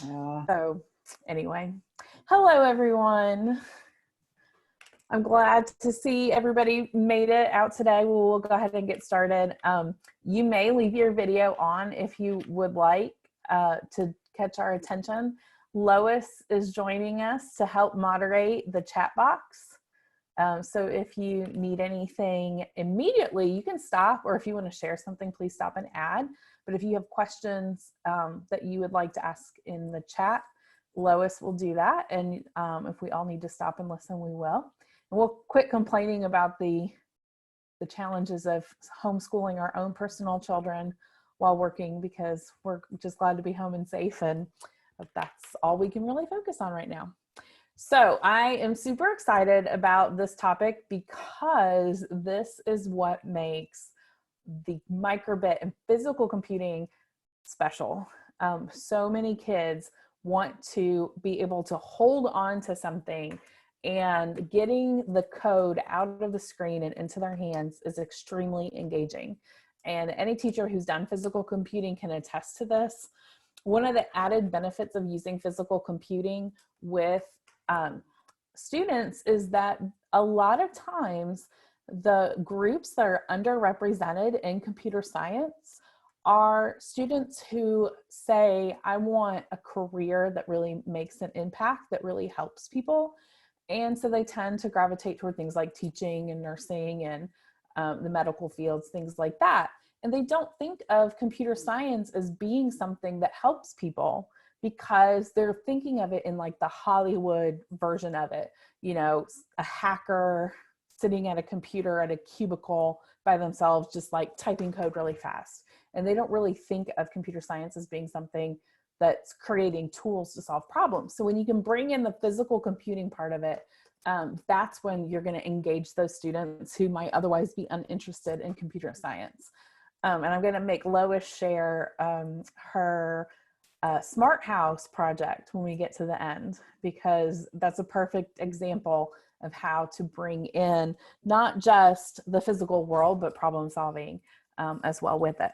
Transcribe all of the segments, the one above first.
So anyway, hello everyone. I'm glad to see everybody made it out today. We'll go ahead and get started. You may leave your video on if you would like to catch our attention. Lois is joining us to help moderate the chat box. So if you need anything immediately, you can stop, or if you want to share something, please stop and add. But if you have questions that you would like to ask in the chat, Lois will do that. And if we all need to stop and listen, we will. And we'll quit complaining about the challenges of homeschooling our own personal children while working, because we're just glad to be home and safe, and that's all we can really focus on right now. So I am super excited about this topic because this is what makes the microbit and physical computing special. So many kids want to be able to hold on to something, and getting the code out of the screen and into their hands is extremely engaging. And any teacher who's done physical computing can attest to this. One of the added benefits of using physical computing with students is that a lot of times the groups that are underrepresented in computer science are students who say, I want a career that really makes an impact, that really helps people. And so they tend to gravitate toward things like teaching and nursing and the medical fields, things like that. And they don't think of computer science as being something that helps people, because they're thinking of it in like the Hollywood version of it, you know, a hacker sitting at a computer at a cubicle by themselves, just like typing code really fast. And they don't really think of computer science as being something that's creating tools to solve problems. So when you can bring in the physical computing part of it, that's when you're going to engage those students who might otherwise be uninterested in computer science. And I'm going to make Lois share her Smart House project when we get to the end, because that's a perfect example of how to bring in not just the physical world, but problem solving as well with it.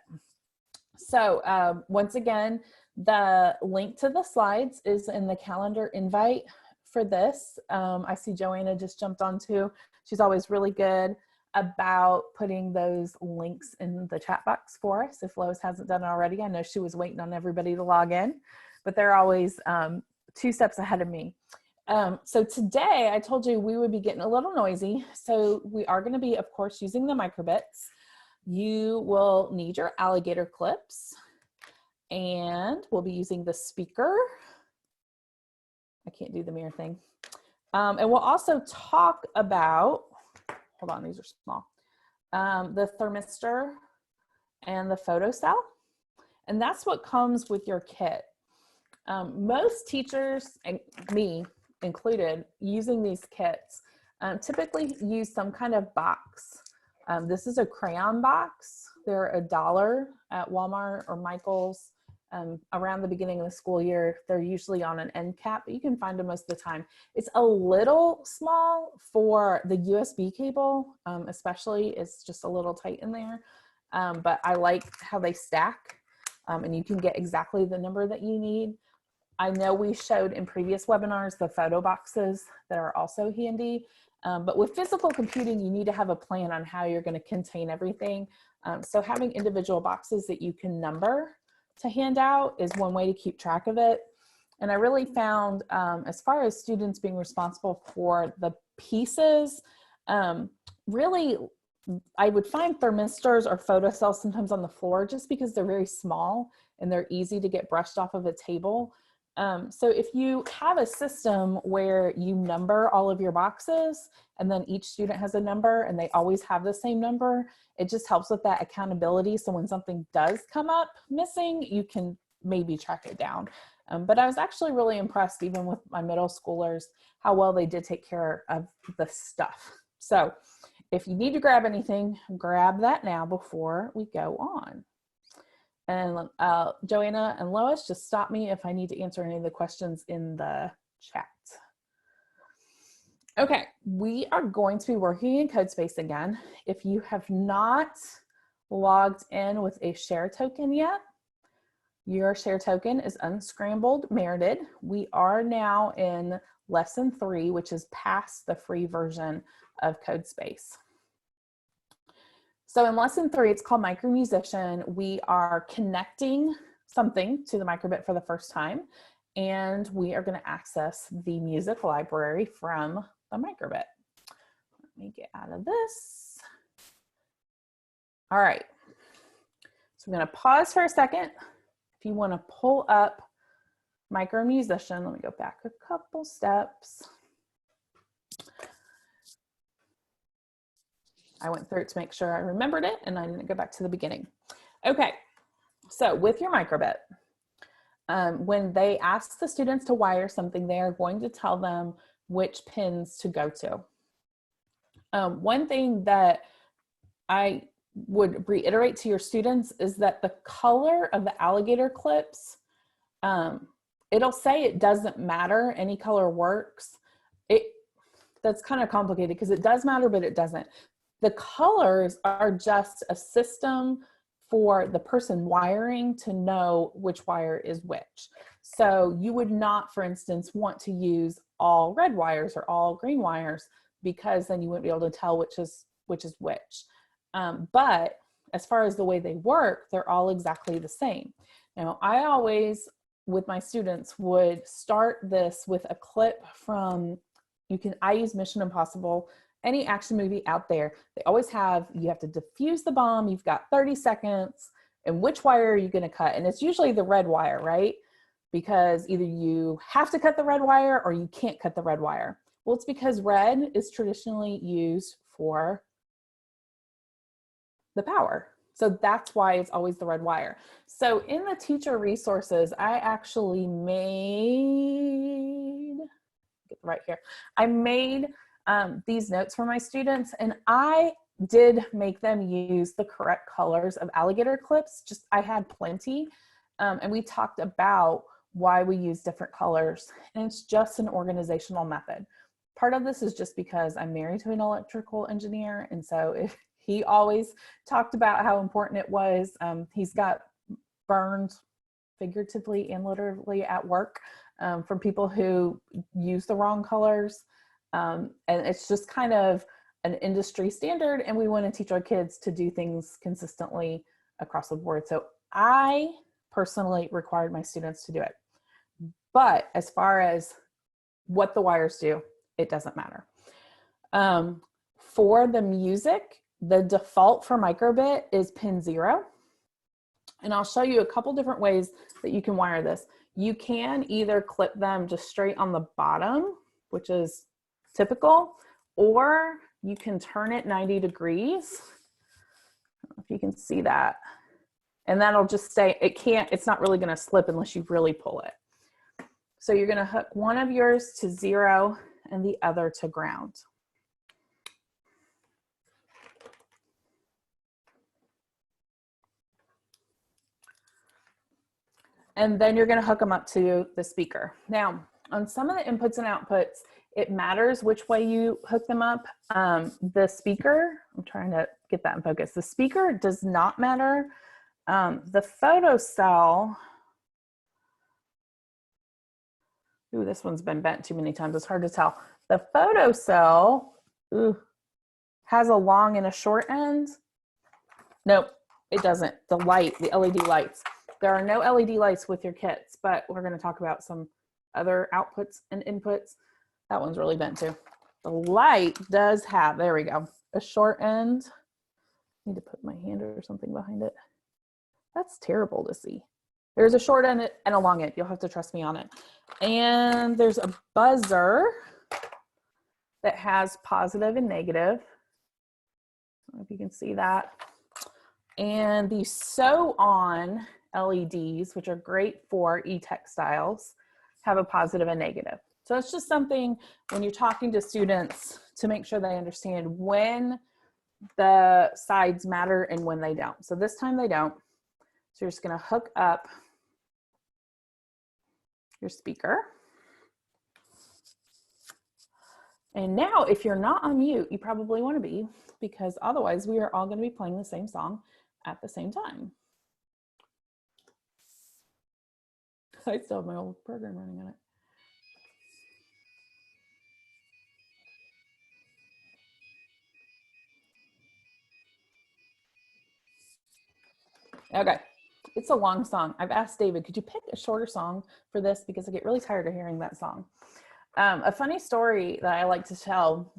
So once again, the link to the slides is in the calendar invite for this. I see Joanna just jumped on too. She's always really good about putting those links in the chat box for us if Lois hasn't done it already. I know she was waiting on everybody to log in, but they're always 2 steps ahead of me. So today I told you we would be getting a little noisy. So we are going to be, of course, using the microbits. You will need your alligator clips, and we'll be using the speaker. I can't do the mirror thing. And we'll also talk about, hold on, these are small, the thermistor and the photocell. And that's what comes with your kit. Most teachers, and me included, using these kits, typically use some kind of box. This is a crayon box. They're $1 at Walmart or Michael's. Around the beginning of the school year, they're usually on an end cap, but you can find them most of the time. It's a little small for the USB cable, especially. It's just a little tight in there, but I like how they stack, and you can get exactly the number that you need. I know we showed in previous webinars the photo boxes that are also handy, but with physical computing, you need to have a plan on how you're going to contain everything. So having individual boxes that you can number to hand out is one way to keep track of it. And I really found, as far as students being responsible for the pieces, really, I would find thermistors or photocells sometimes on the floor just because they're very small and they're easy to get brushed off of a table. So if you have a system where you number all of your boxes and then each student has a number and they always have the same number, it just helps with that accountability. So when something does come up missing, you can maybe track it down. But I was actually really impressed, even with my middle schoolers, how well they did take care of the stuff. So if you need to grab anything, grab that now before we go on. And Joanna and Lois, just stop me if I need to answer any of the questions in the chat. Okay, we are going to be working in CodeSpace again. If you have not logged in with a share token yet, Your share token is unscrambled merited. We are now in lesson 3, which is past the free version of CodeSpace. So in lesson 3, it's called Micro Musician. We are connecting something to the microbit for the first time, and we are going to access the music library from the microbit. Let me get out of this. All right. So I'm going to pause for a second. If you want to pull up Micro Musician, let me go back a couple steps. I went through it to make sure I remembered it and I didn't go back to the beginning. Okay, so with your microbit, when they ask the students to wire something, they are going to tell them which pins to go to. One thing that I would reiterate to your students is that the color of the alligator clips, it'll say it doesn't matter, any color works. That's kind of complicated because it does matter, but it doesn't. The colors are just a system for the person wiring to know which wire is which. So you would not, for instance, want to use all red wires or all green wires, because then you wouldn't be able to tell which is which. But as far as the way they work, they're all exactly the same. Now, I always, with my students, would start this with a clip from, I use Mission Impossible, any action movie out there. They always have, you have to defuse the bomb, you've got 30 seconds, and which wire are you gonna cut? And it's usually the red wire, right? Because either you have to cut the red wire or you can't cut the red wire. Well, it's because red is traditionally used for the power. So that's why it's always the red wire. So in the teacher resources, I actually made, get right here, I made these notes for my students, and I did make them use the correct colors of alligator clips. Just, I had plenty, and we talked about why we use different colors, and it's just an organizational method. Part of this is just because I'm married to an electrical engineer, and so if he always talked about how important it was. He's got burned figuratively and literally at work from people who use the wrong colors. And it's just kind of an industry standard, and we want to teach our kids to do things consistently across the board. So I personally required my students to do it. But as far as what the wires do, it doesn't matter. For the music, the default for microbit is pin 0. And I'll show you a couple different ways that you can wire this. You can either clip them just straight on the bottom, which is typical, or you can turn it 90 degrees. I don't know if you can see that. And that'll just stay, it's not really gonna slip unless you really pull it. So you're gonna hook one of yours to 0 and the other to ground. And then you're going to hook them up to the speaker. Now, on some of the inputs and outputs, it matters which way you hook them up. The speaker, I'm trying to get that in focus. The speaker does not matter. The photo cell, ooh, this one's been bent too many times. It's hard to tell. The photo cell has a long and a short end. Nope, it doesn't. The light, the LED lights. There are no LED lights with your kits, but we're going to talk about some other outputs and inputs. That one's really bent too. The light does have, there we go, a short end. I need to put my hand or something behind it. That's terrible to see. There's a short end and a long end. You'll have to trust me on it. And there's a buzzer that has positive and negative. I don't know if you can see that. And the sew on LEDs, which are great for e-textiles, have a positive and negative. So it's just something when you're talking to students to make sure they understand when the sides matter and when they don't. So this time they don't. So you're just going to hook up your speaker. And now if you're not on mute, you probably want to be, because otherwise we are all going to be playing the same song at the same time. I still have my old program running on it. Okay, it's a long song. I've asked David, could you pick a shorter song for this? Because I get really tired of hearing that song. A funny story that I like to tell,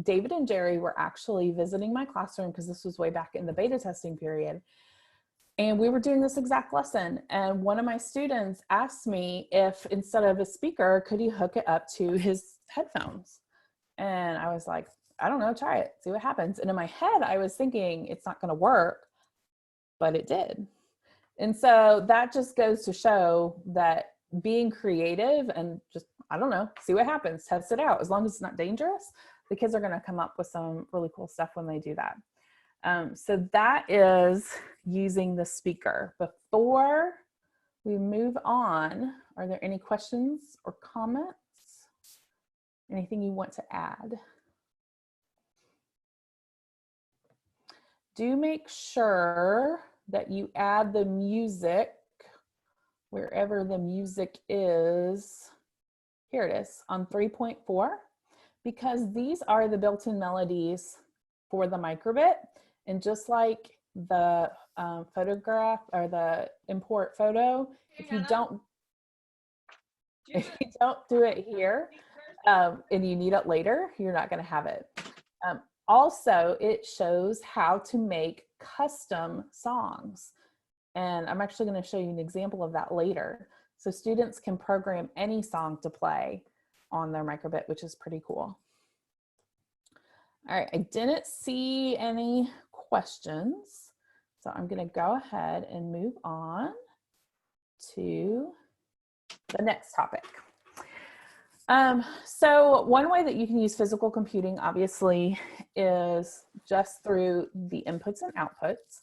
David and Jerry were actually visiting my classroom because this was way back in the beta testing period. And we were doing this exact lesson. And one of my students asked me if instead of a speaker, could he hook it up to his headphones? And I was like, I don't know, try it, see what happens. And in my head, I was thinking it's not gonna work, but it did. And so that just goes to show that being creative and just, I don't know, see what happens, test it out. As long as it's not dangerous, the kids are gonna come up with some really cool stuff when they do that. So that is using the speaker. Before we move on, are there any questions or comments? Anything you want to add? Do make sure that you add the music wherever the music is. Here it is on 3.4, because these are the built-in melodies for the microbit. And just like the photograph or the import photo, if you don't do it here and you need it later, you're not going to have it. Also, it shows how to make custom songs. And I'm actually going to show you an example of that later. So students can program any song to play on their microbit, which is pretty cool. All right, I didn't see any questions. So I'm going to go ahead and move on to the next topic. So one way that you can use physical computing, obviously, is just through the inputs and outputs.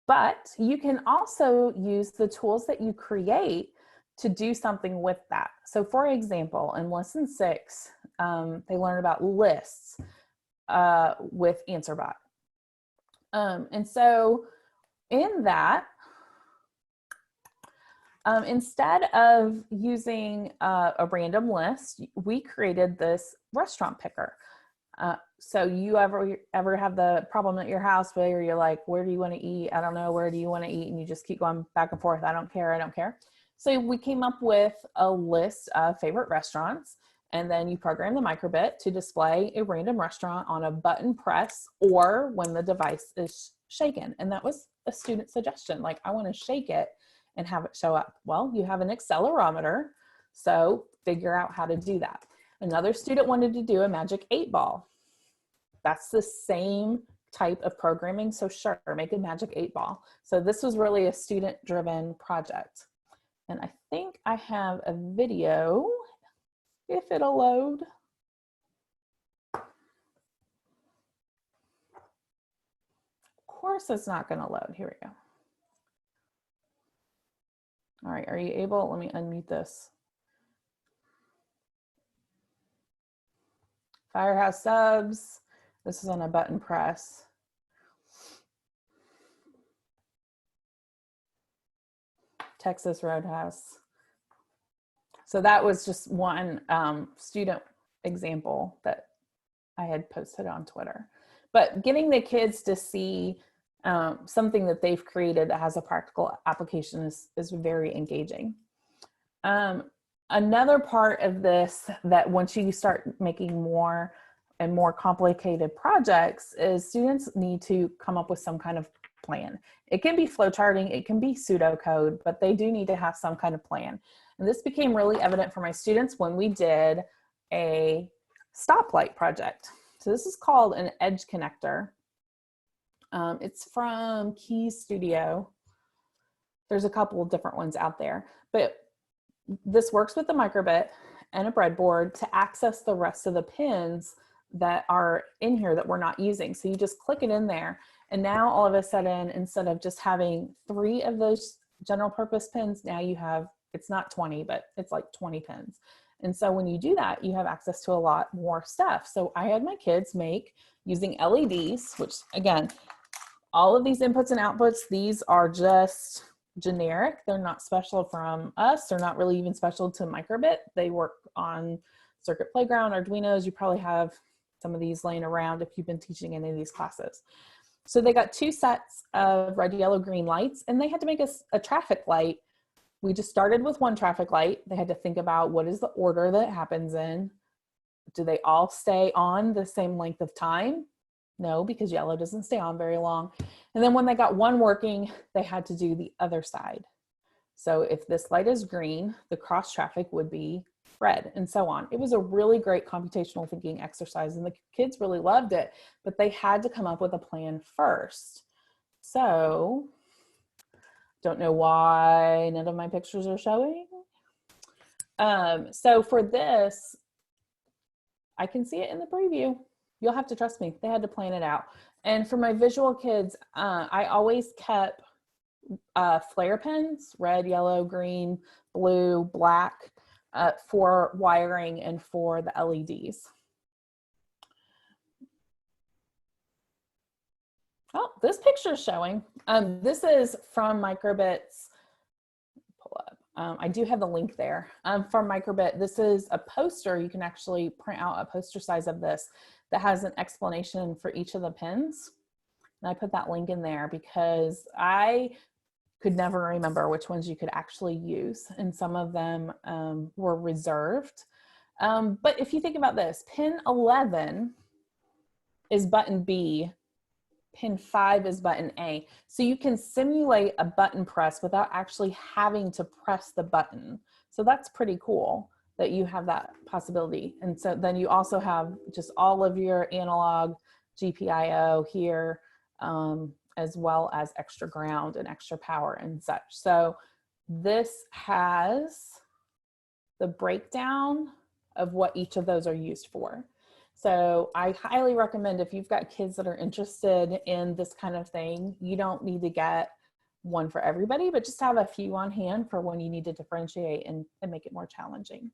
But you can also use the tools that you create to do something with that. So for example, in lesson 6, they learn about lists with AnswerBot. And so in that, instead of using a random list, we created this restaurant picker. So you ever have the problem at your house where you're like, where do you want to eat? I don't know, where do you want to eat? And you just keep going back and forth. I don't care, I don't care. So we came up with a list of favorite restaurants, and then you program the microbit to display a random restaurant on a button press or when the device is shaken. And that was a student suggestion, like, I want to shake it and have it show up. Well, you have an accelerometer, so figure out how to do that. Another student wanted to do a magic 8-ball. That's the same type of programming, so sure, make a magic 8-ball. So this was really a student-driven project. And I think I have a video, if it'll load. Of course it's not gonna load, here we go. All right, are you able, let me unmute this. Firehouse subs, this is on a button press. Texas Roadhouse. So that was just one student example that I had posted on Twitter. But getting the kids to see something that they've created that has a practical application is very engaging. Another part of this that once you start making more and more complicated projects is students need to come up with some kind of plan. It can be flowcharting, it can be pseudocode, but they do need to have some kind of plan. And this became really evident for my students when we did a stoplight project. So this is called an edge connector. It's from Key Studio. There's a couple of different ones out there, but this works with the microbit and a breadboard to access the rest of the pins that are in here that we're not using. So you just click it in there, and now all of a sudden, instead of just having 3 of those general purpose pins, now you have, it's not 20, but it's like 20 pins. And so when you do that, you have access to a lot more stuff. So I had my kids make, using LEDs, which again, all of these inputs and outputs, these are just generic. They're not special from us. They're not really even special to Microbit. They work on Circuit Playground, Arduinos. You probably have some of these laying around if you've been teaching any of these classes. So they got 2 sets of red, yellow, green lights, and they had to make a traffic light. We just started with 1 traffic light. They had to think about what is the order that it happens in. Do they all stay on the same length of time? No, because yellow doesn't stay on very long. And then when they got 1 working, they had to do the other side. So if this light is green, the cross traffic would be red, and so on. It was a really great computational thinking exercise, and the kids really loved it, but they had to come up with a plan first. So, don't know why none of my pictures are showing. So for this, I can see it in the preview. You'll have to trust me. They had to plan it out. And for my visual kids, I always kept flare pens, red, yellow, green, blue, black, for wiring and for the LEDs. Oh, this picture is showing. This is from Microbit's, pull up. I do have the link there from Microbit. This is a poster. You can actually print out a poster size of this that has an explanation for each of the pins. And I put that link in there because I could never remember which ones you could actually use, and some of them were reserved. But if you think about this, pin 11 is button B, pin 5 is button A. So you can simulate a button press without actually having to press the button. So that's pretty cool that you have that possibility. And so then you also have just all of your analog GPIO here, as well as extra ground and extra power and such. So this has the breakdown of what each of those are used for. So I highly recommend, if you've got kids that are interested in this kind of thing, you don't need to get one for everybody, but just have a few on hand for when you need to differentiate and make it more challenging.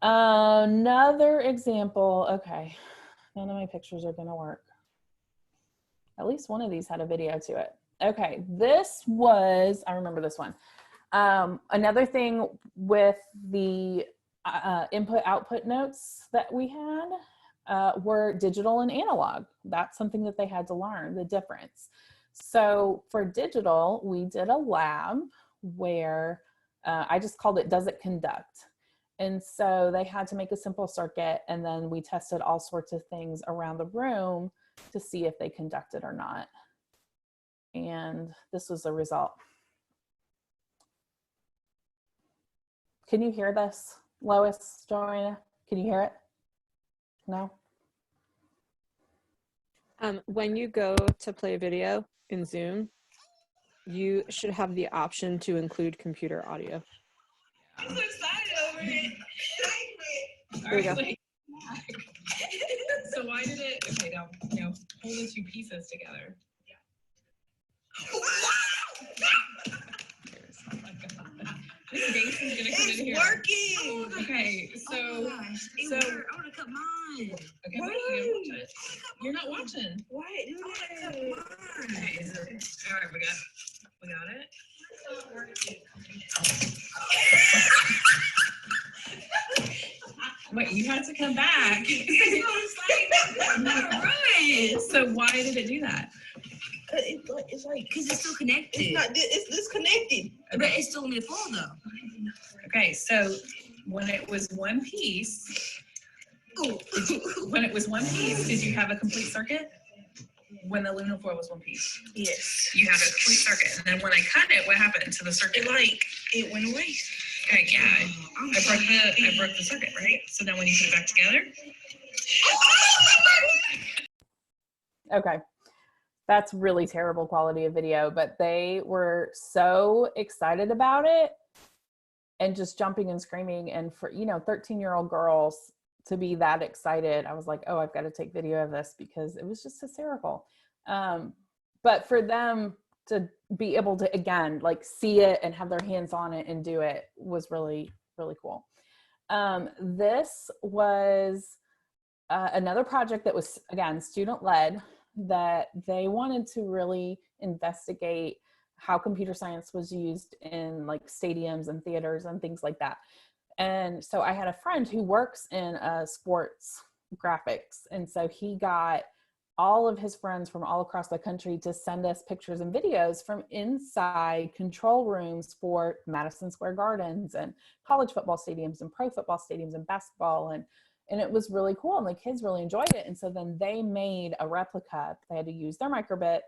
Another example, okay, none of my pictures are gonna work. At least one of these had a video to it. Okay, this was, I remember this one. Another thing with the input-output notes that we had were digital and analog. That's something that they had to learn, the difference. So for digital, we did a lab where I just called it, does it conduct? And so they had to make a simple circuit, and then we tested all sorts of things around the room to see if they conducted or not. And this was the result. Can you hear this, Lois, Joanna? Can you hear it? No? When you go to play a video in Zoom, you should have the option to include computer audio. I'm so excited over it. There we go. So why did it, okay, now, hold the 2 pieces together. Yeah. Oh my God. This base is gonna come in here. It's working. Okay, so, oh my gosh, so, I wanna cut mine. okay, wait, you watch it. You're not watching. Why? I wanna cut mine. Okay, is it, all right, we got it. Wait, you had to come back. So why did it do that? It's like, because it's still connected. It's disconnected. Okay. But it's still in the fall though. Okay, so when it was one piece, did you have a complete circuit? When the aluminum foil was one piece? Yes. You had a complete circuit. And then when I cut it, what happened to the circuit? It went away. Okay, yeah. I broke the circuit, right? So then when you put it back together. Okay, that's really terrible quality of video, but they were so excited about it and just jumping and screaming. And for, 13-year-old girls to be that excited, I was like, oh, I've got to take video of this because it was just hysterical. But for them to be able to, again, like see it and have their hands on it and do it was really, really cool. This was another project that was, again, student-led, that they wanted to really investigate how computer science was used in like stadiums and theaters and things like that. And so I had a friend who works in sports graphics. And so he got all of his friends from all across the country to send us pictures and videos from inside control rooms for Madison Square Gardens and college football stadiums and pro football stadiums and basketball. And it was really cool. And the kids really enjoyed it. And so then they made a replica. They had to use their microbit,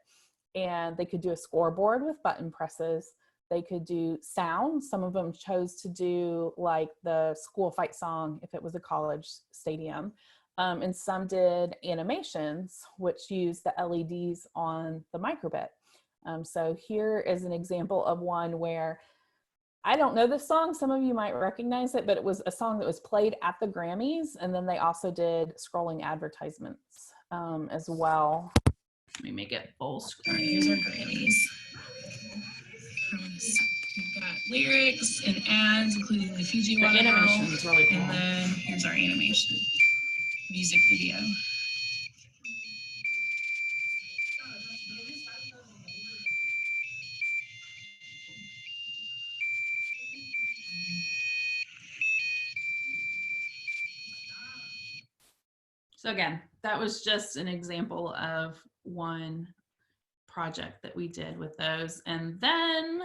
and they could do a scoreboard with button presses. They could do sound. Some of them chose to do like the school fight song if it was a college stadium. And some did animations, which used the LEDs on the microbit. So here is an example of one where I don't know this song. Some of you might recognize it, but it was a song that was played at the Grammys. And then they also did scrolling advertisements as well. Let me make it full screen. Here's our Grammys. We've got lyrics and ads, including the Fiji The water. animation is really cool. And then here's our animation, music video. So again, that was just an example of one project that we did with those. And then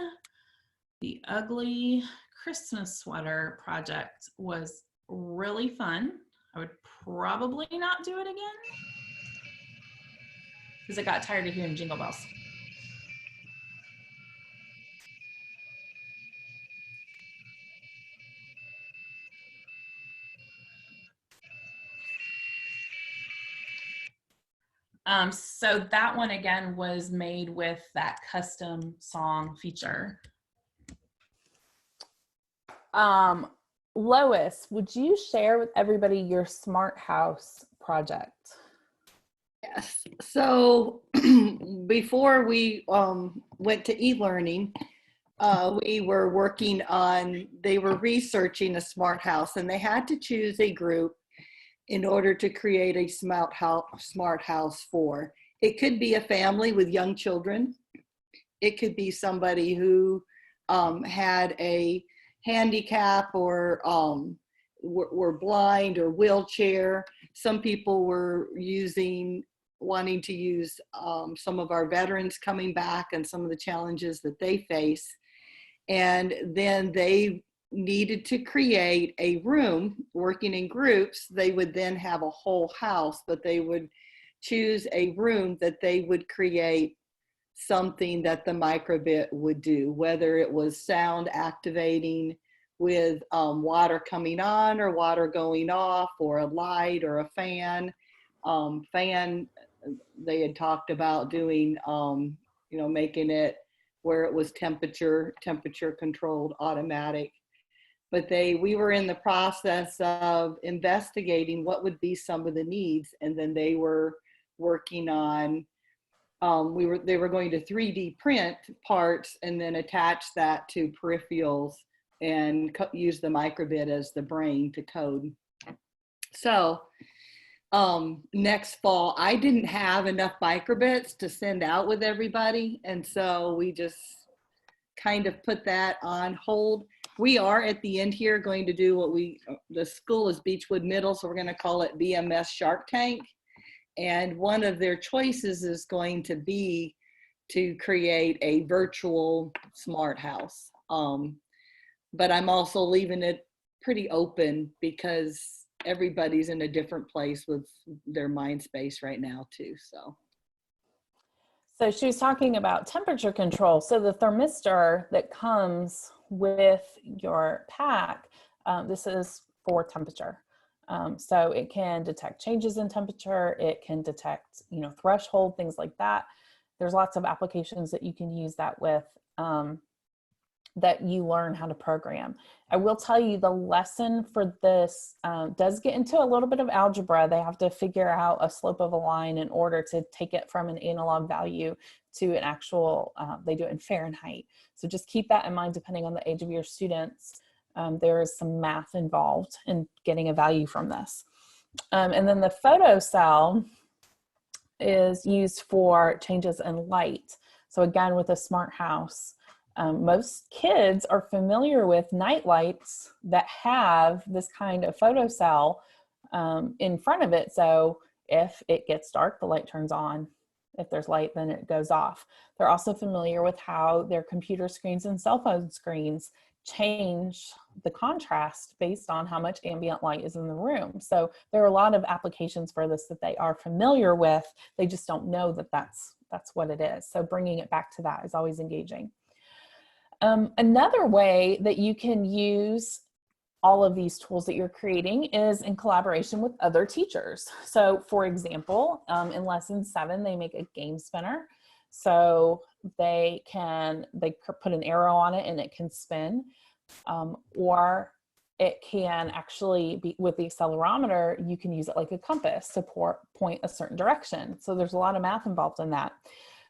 the ugly Christmas sweater project was really fun. I would probably not do it again because I got tired of hearing jingle bells. So that one again was made with that custom song feature. Lois, would you share with everybody your smart house project? Yes. So before we went to e-learning, we were working on, they were researching a smart house, and they had to choose a group in order to create a smart house for. It could be a family with young children. It could be somebody who had a handicap or were blind or wheelchair. Some people were wanting to use some of our veterans coming back and some of the challenges that they face. And then they needed to create a room working in groups. They would then have a whole house, but they would choose a room that they would create something that the microbit would do, whether it was sound activating with water coming on or water going off, or a light or a fan. They had talked about doing, making it where it was temperature controlled, automatic. But we were in the process of investigating what would be some of the needs, and then they were working on, they were going to 3D print parts and then attach that to peripherals and use the microbit as the brain to code. So next fall, I didn't have enough microbits to send out with everybody, and so we just kind of put that on hold. We are at the end here going to do the school is Beechwood Middle, so we're going to call it BMS Shark Tank. And one of their choices is going to be to create a virtual smart house. But I'm also leaving it pretty open because everybody's in a different place with their mind space right now too, So she was talking about temperature control. So the thermistor that comes with your pack, this is for temperature. So it can detect changes in temperature. It can detect, threshold, things like that. There's lots of applications that you can use that with, that you learn how to program. I will tell you the lesson for this does get into a little bit of algebra. They have to figure out a slope of a line in order to take it from an analog value to an actual, they do it in Fahrenheit. So just keep that in mind depending on the age of your students. There is some math involved in getting a value from this. And then the photo cell is used for changes in light. So again, with a smart house, most kids are familiar with night lights that have this kind of photocell in front of it. So if it gets dark, the light turns on. If there's light, then it goes off. They're also familiar with how their computer screens and cell phone screens change the contrast based on how much ambient light is in the room. So there are a lot of applications for this that they are familiar with. They just don't know that that's what it is. So bringing it back to that is always engaging. Another way that you can use all of these tools that you're creating is in collaboration with other teachers. So for example, in lesson 7, they make a game spinner. So they put an arrow on it and it can spin, or it can actually be with the accelerometer, you can use it like a compass to point a certain direction. So there's a lot of math involved in that.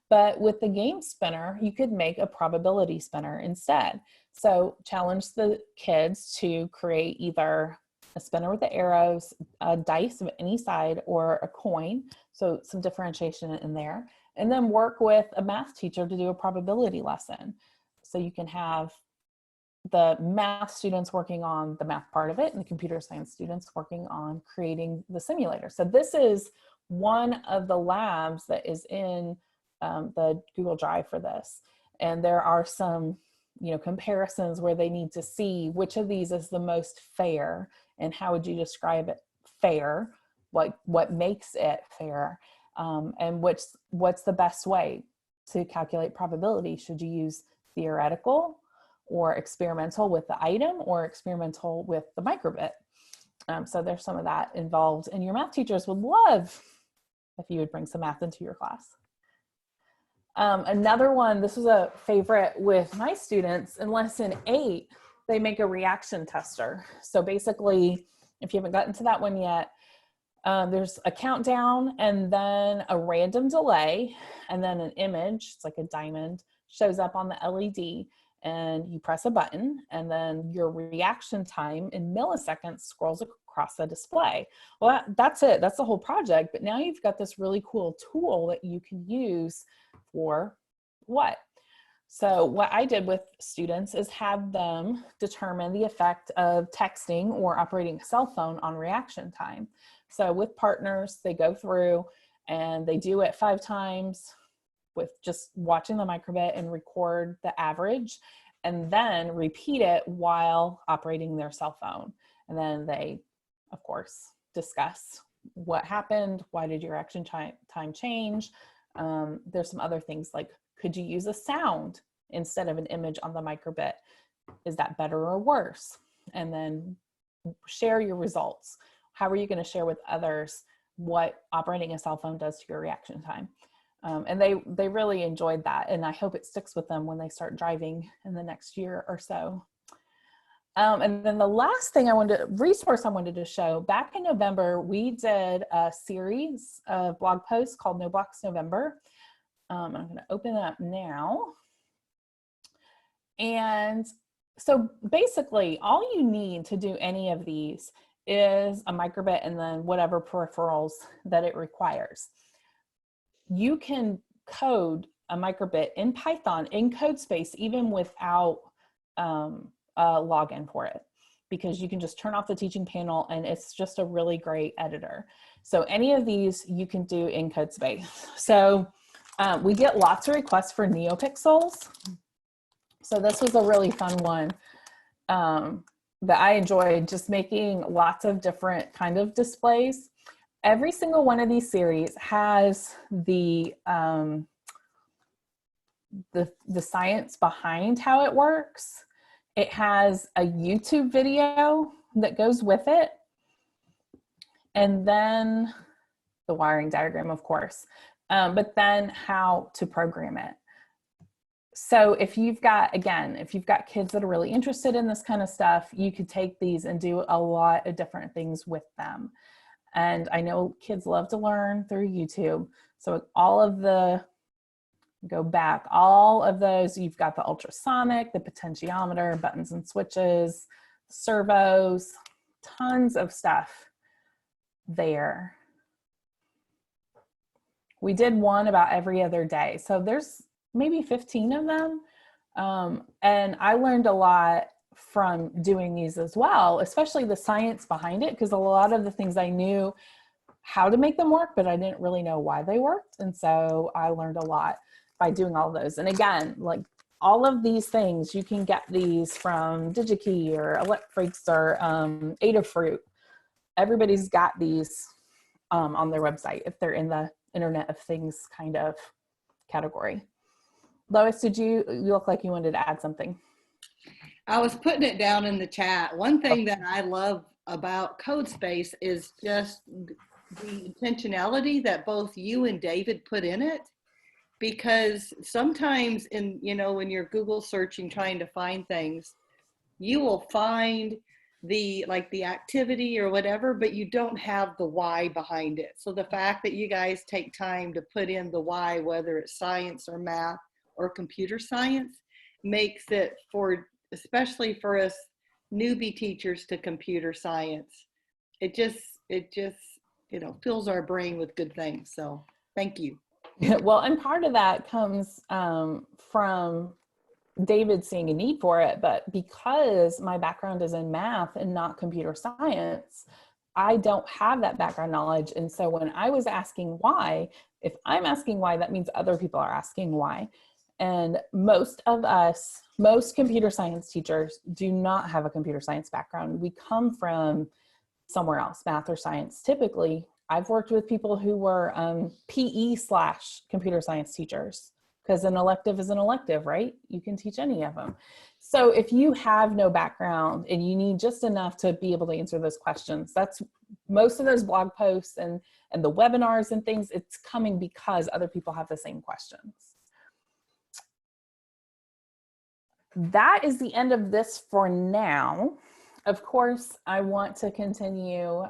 But with the game spinner, you could make a probability spinner instead. So challenge the kids to create either a spinner with the arrows, a dice of any side, or a coin. So some differentiation in there. And then work with a math teacher to do a probability lesson. So you can have the math students working on the math part of it and the computer science students working on creating the simulator. So this is one of the labs that is in the Google Drive for this. And there are some, comparisons where they need to see which of these is the most fair and how would you describe it fair, what makes it fair, and what's the best way to calculate probability. Should you use theoretical or experimental with the item or experimental with the microbit? So there's some of that involved, and your math teachers would love if you would bring some math into your class. Another one, this was a favorite with my students, in lesson 8, they make a reaction tester. So basically, if you haven't gotten to that one yet, there's a countdown and then a random delay, and then an image, it's like a diamond, shows up on the LED, and you press a button, and then your reaction time in milliseconds scrolls across the display. Well, that's it. That's the whole project. But now you've got this really cool tool that you can use for what? So what I did with students is have them determine the effect of texting or operating a cell phone on reaction time. So with partners, they go through and they do it 5 times with just watching the microbit and record the average, and then repeat it while operating their cell phone. And then they, of course, discuss what happened, why did your reaction time change? There's some other things like, could you use a sound instead of an image on the microbit? Is that better or worse? And then share your results. How are you going to share with others what operating a cell phone does to your reaction time? And they really enjoyed that, and I hope it sticks with them when they start driving in the next year or so. And then the last thing resource I wanted to show, back in November, we did a series of blog posts called No Blocks November. I'm going to open it up now. And so basically all you need to do any of these is a microbit and then whatever peripherals that it requires. You can code a microbit in Python in code space even without a login for it, because you can just turn off the teaching panel and it's just a really great editor. So any of these you can do in code space. So we get lots of requests for NeoPixels. So this was a really fun one that I enjoyed, just making lots of different kind of displays. Every single one of these series has the science behind how it works. It has a YouTube video that goes with it, and then the wiring diagram, of course, but then how to program it. So if you've got kids that are really interested in this kind of stuff, you could take these and do a lot of different things with them. And I know kids love to learn through YouTube. So all of those, you've got the ultrasonic, the potentiometer, buttons and switches, servos, tons of stuff there. We did one about every other day. So there's maybe 15 of them. And I learned a lot from doing these as well, especially the science behind it, because a lot of the things I knew how to make them work, but I didn't really know why they worked. And so I learned a lot by doing all those. And again, like all of these things, you can get these from DigiKey or Electfreaks or Adafruit. Everybody's got these on their website if they're in the Internet of Things kind of category. Lois, you look like you wanted to add something? I was putting it down in the chat. One thing that I love about CodeSpace is just the intentionality that both you and David put in it, because sometimes in, you know, when you're Google searching, trying to find things, you will find the activity or whatever, but you don't have the why behind it. So the fact that you guys take time to put in the why, whether it's science or math or computer science, makes it, for especially for us newbie teachers to computer science, it just you know, fills our brain with good things. So thank you. Well, and part of that comes from David seeing a need for it, but because my background is in math and not computer science, I don't have that background knowledge. And so when I was asking why, if I'm asking why, that means other people are asking why. And most of us, most computer science teachers do not have a computer science background. We come from somewhere else, math or science. Typically, I've worked with people who were PE/computer science teachers, because an elective is an elective, right? You can teach any of them. So if you have no background and you need just enough to be able to answer those questions, that's most of those blog posts and the webinars and things, it's coming because other people have the same questions. That is the end of this for now. Of course, I want to continue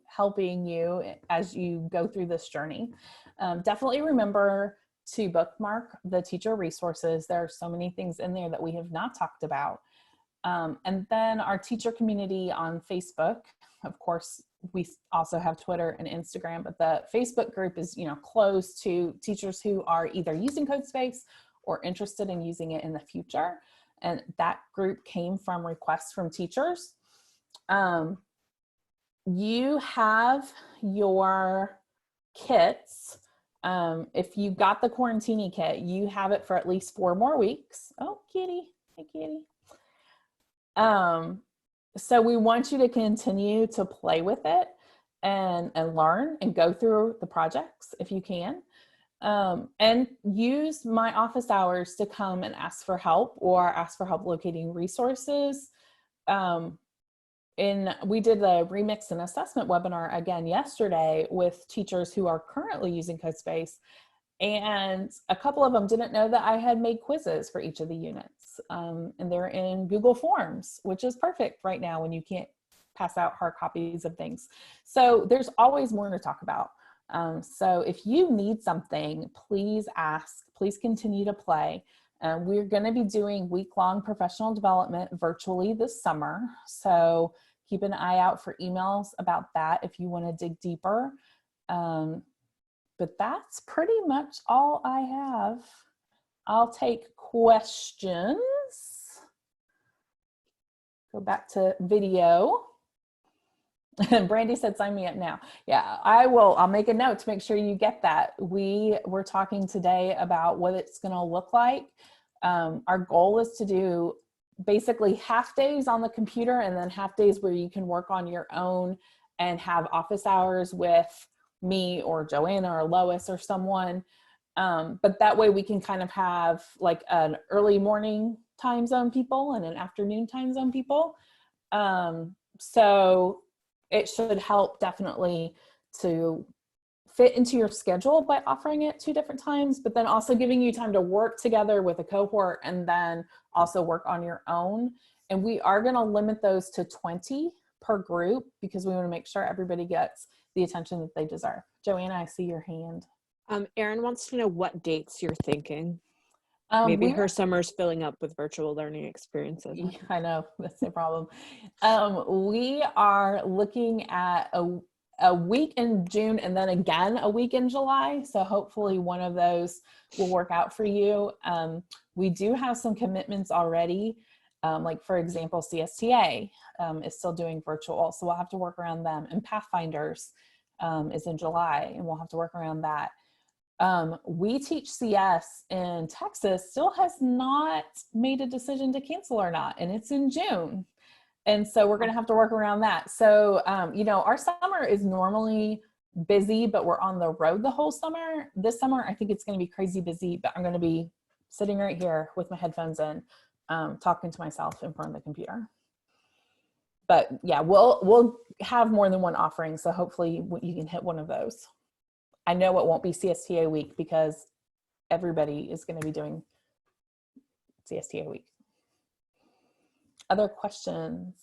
helping you as you go through this journey. Definitely remember to bookmark the teacher resources. There are so many things in there that we have not talked about. And then our teacher community on Facebook. Of course, we also have Twitter and Instagram, but the Facebook group is, you know, closed to teachers who are either using CodeSpace or interested in using it in the future. And that group came from requests from teachers. You have your kits. If you got the Quarantini kit, you have it for at least 4 more weeks. Oh, kitty, hey kitty. So we want you to continue to play with it and learn and go through the projects if you can. And use my office hours to come and ask for help or ask for help locating resources. We did the remix and assessment webinar again yesterday with teachers who are currently using CodeSpace, and a couple of them didn't know that I had made quizzes for each of the units, and they're in Google Forms, which is perfect right now when you can't pass out hard copies of things. So there's always more to talk about. So if you need something, please ask, please continue to play. We're going to be doing week-long professional development virtually this summer. So keep an eye out for emails about that if you want to dig deeper. But that's pretty much all I have. I'll take questions. Go back to video. Brandy said, sign me up now. Yeah, I will. I'll make a note to make sure you get that. We're talking today about what it's going to look like. Our goal is to do basically half days on the computer and then half days where you can work on your own and have office hours with me or Joanna or Lois or someone. But that way we can kind of have like an early morning time zone people and an afternoon time zone people. So it should help definitely to fit into your schedule by offering it 2 different times, but then also giving you time to work together with a cohort and then also work on your own. And we are going to limit those to 20 per group because we want to make sure everybody gets the attention that they deserve. Joanna, I see your hand. Erin wants to know what dates you're thinking. Maybe her summer's filling up with virtual learning experiences. I know, that's the problem. We are looking at a week in June and then again a week in July. So hopefully one of those will work out for you. We do have some commitments already. Like for example, CSTA is still doing virtual, so we'll have to work around them. And Pathfinders is in July, and we'll have to work around that. We Teach CS in Texas still has not made a decision to cancel or not, and it's in June. And so we're going to have to work around that. So, you know, our summer is normally busy, but we're on the road the whole summer. This summer, I think it's going to be crazy busy, but I'm going to be sitting right here with my headphones in, talking to myself in front of the computer. But yeah, we'll have more than one offering. So hopefully you can hit one of those. I know it won't be CSTA week because everybody is going to be doing CSTA week. Other questions?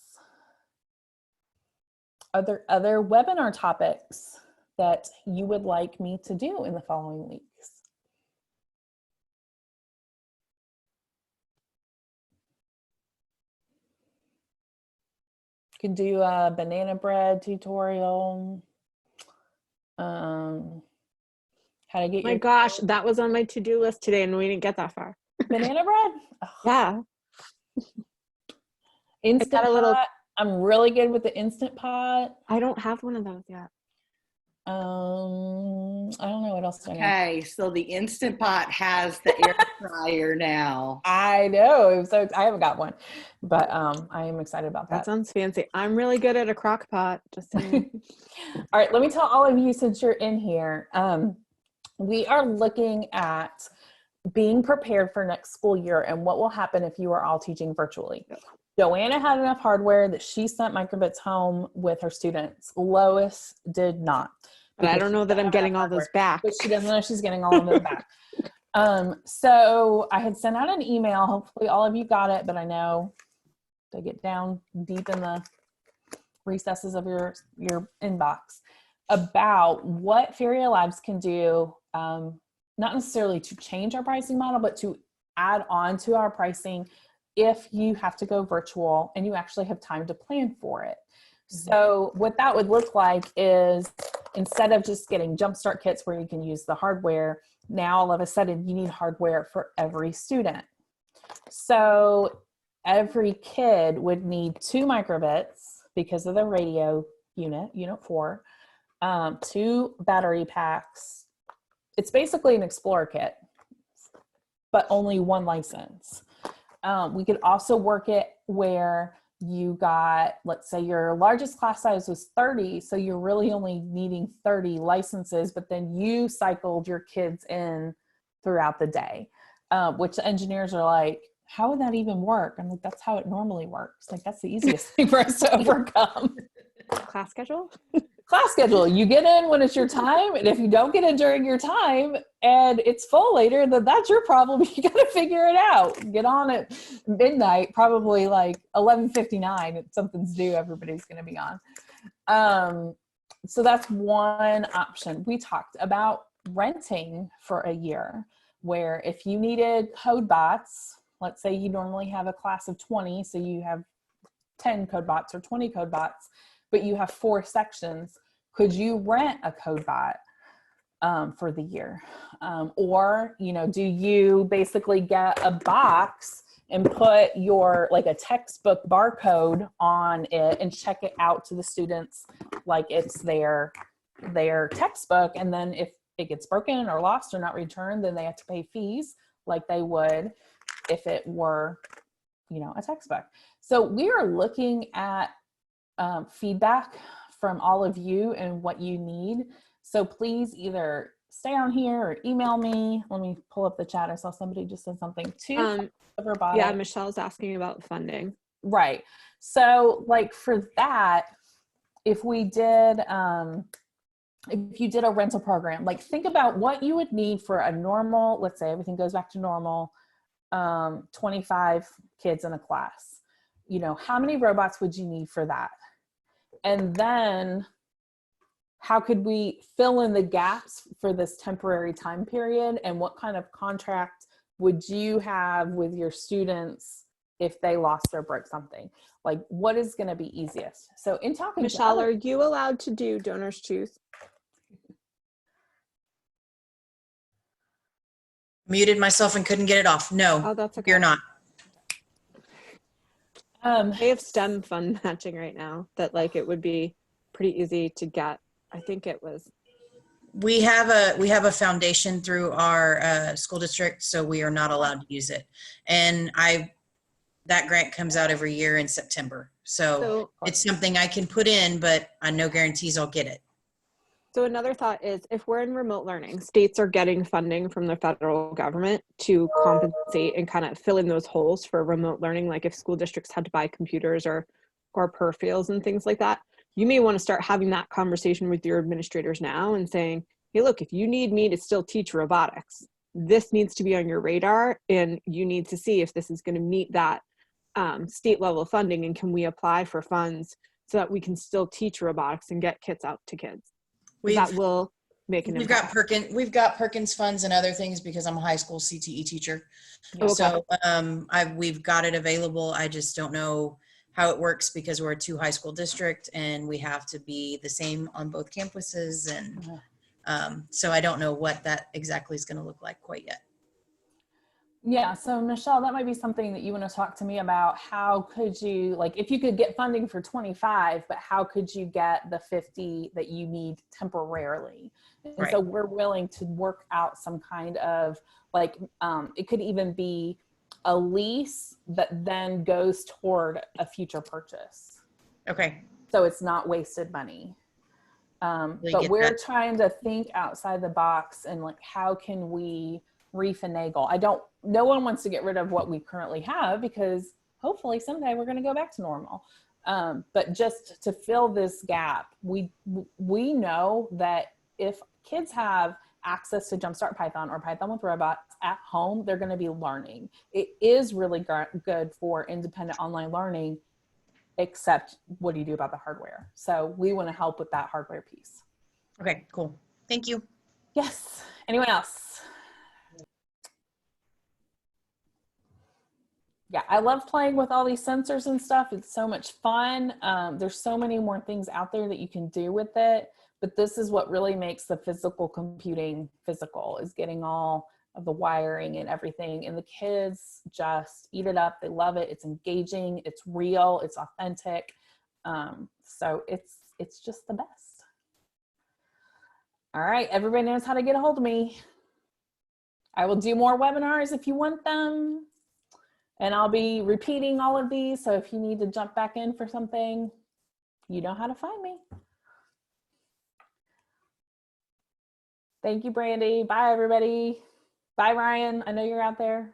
Are there other webinar topics that you would like me to do in the following weeks? You can do a banana bread tutorial. How to get My your gosh, that was on my to-do list today and we didn't get that far. banana bread? Oh, Yeah. Instant got a little- pot. I'm really good with the Instant Pot. I don't have one of those yet. I don't know what else. Okay, so the Instant Pot has the air fryer now. I know. So I haven't got one, but I am excited about That that. sounds fancy. I'm really good at a crock pot. Just saying. All right, let me tell all of you since you're in here. We are looking at being prepared for next school year and what will happen if you are all teaching virtually. Joanna had enough hardware that she sent microbits home with her students. Lois did not. But I don't know that I'm getting all those back. But she doesn't know she's getting all of them back. So I had sent out an email. Hopefully all of you got it, but I know they get down deep in the recesses of your inbox about what Feria Labs can do, not necessarily to change our pricing model, but to add on to our pricing if you have to go virtual and you actually have time to plan for it. So what that would look like is instead of just getting jumpstart kits where you can use the hardware, now all of a sudden you need hardware for every student. So every kid would need 2 microbits because of the radio unit 4, 2 battery packs. It's basically an Explorer kit, but only 1 license. We could also work it where you got, let's say your largest class size was 30, so you're really only needing 30 licenses, but then you cycled your kids in throughout the day, which engineers are like, how would that even work? I'm like, that's how it normally works. Like, that's the easiest thing for us to overcome. Class schedule? Class schedule. You get in when it's your time, and if you don't get in during your time and it's full later, then that's your problem. You got to figure it out. Get on at midnight, probably like 11:59. If something's due, everybody's going to be on. So that's one option. We talked about renting for a year, where if you needed code bots, let's say you normally have a class of 20, so you have 10 code bots or 20 code bots, but you have 4 sections. Could you rent a code bot for the year? Or, do you basically get a box and put your, like, a textbook barcode on it and check it out to the students like it's their textbook, and then if it gets broken or lost or not returned, then they have to pay fees like they would if it were, a textbook. So we are looking at feedback from all of you and what you need. So please either stay on here or email me. Let me pull up the chat. I saw somebody just said something too. Yeah, Michelle's asking about funding. Right. So like for that, if we did, if you did a rental program, like think about what you would need for a normal, let's say everything goes back to normal, 25 kids in a class. How many robots would you need for that? And then how could we fill in the gaps for this temporary time period? And what kind of contract would you have with your students if they lost or broke something. Like, what is going to be easiest? So in talking Michelle, to are you allowed to do donors choose? Muted myself and couldn't get it off. No, Oh, that's okay. you're not. They have STEM fund matching right now that like it would be pretty easy to get. I think it was. We have a foundation through our school district, so we are not allowed to use it. And that grant comes out every year in September. So it's something I can put in, but no guarantees I'll get it. So another thought is if we're in remote learning, states are getting funding from the federal government to compensate and kind of fill in those holes for remote learning. Like if school districts had to buy computers or peripherals and things like that, you may want to start having that conversation with your administrators now and saying, hey, look, if you need me to still teach robotics, this needs to be on your radar and you need to see if this is going to meet that state level funding and can we apply for funds so that we can still teach robotics and get kits out to kids. That will make an impact. We've got Perkins funds and other things because I'm a high school CTE teacher. Okay. So we've got it available. I just don't know how it works because we're a 2 high school district and we have to be the same on both campuses. And so I don't know what that exactly is going to look like quite yet. Yeah, so Michelle, that might be something that you want to talk to me about. How could you, like, if you could get funding for 25, but how could you get the 50 that you need temporarily? And Right. So we're willing to work out some kind of, like, it could even be a lease that then goes toward a future purchase. Okay. So it's not wasted money. But we're trying to think outside the box and like, how can we refinagle? No one wants to get rid of what we currently have because hopefully someday we're going to go back to normal. But just to fill this gap, we know that if kids have access to Jumpstart Python or Python with Robots at home, they're going to be learning. It is really good for independent online learning, except what do you do about the hardware? So we want to help with that hardware piece. Okay, cool. Thank you. Yes. Anyone else? Yeah, I love playing with all these sensors and stuff. It's so much fun. There's so many more things out there that you can do with it, but this is what really makes the physical computing physical, is getting all of the wiring and everything. And the kids just eat it up. They love it. It's engaging. It's real. It's authentic. So it's just the best. All right, everybody knows how to get a hold of me. I will do more webinars if you want them. And I'll be repeating all of these. So if you need to jump back in for something, you know how to find me. Thank you, Brandy. Bye, everybody. Bye, Ryan. I know you're out there.